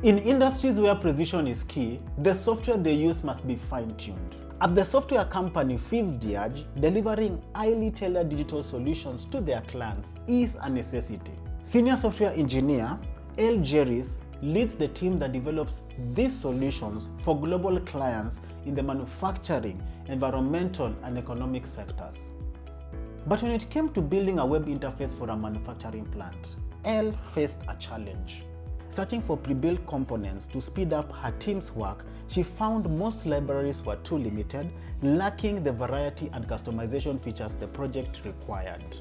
In industries where precision is key, the software they use must be fine-tuned. At the software company Fives DyAG, delivering highly tailored digital solutions to their clients is a necessity. Senior Software Engineer Elle Jeries leads the team that develops these solutions for global clients in the manufacturing, environmental, and economic sectors. But when it came to building a web interface for a manufacturing plant, Elle faced a challenge. Searching for pre-built components to speed up her team's work, she found most libraries were too limited, lacking the variety and customization features the project required.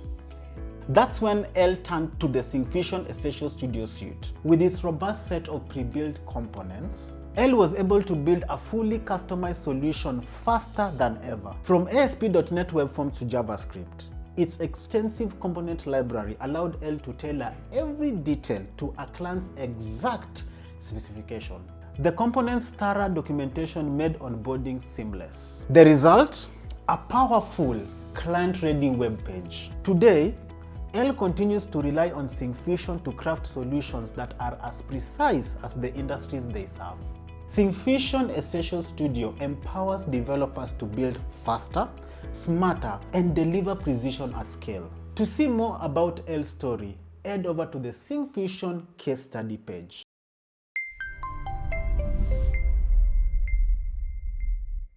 That's when Elle turned to the Syncfusion Essential Studio suite. With its robust set of pre-built components, Elle was able to build a fully customized solution faster than ever. From ASP.NET Web Forms to JavaScript, its extensive component library allowed Elle to tailor every detail to a client's exact specification. The component's thorough documentation made onboarding seamless. The result? A powerful, client-ready web page. Today, Elle continues to rely on Syncfusion to craft solutions that are as precise as the industries they serve. Syncfusion Essential Studio empowers developers to build faster, smarter, and deliver precision at scale. To see more about Elle's story, head over to the Syncfusion case study page.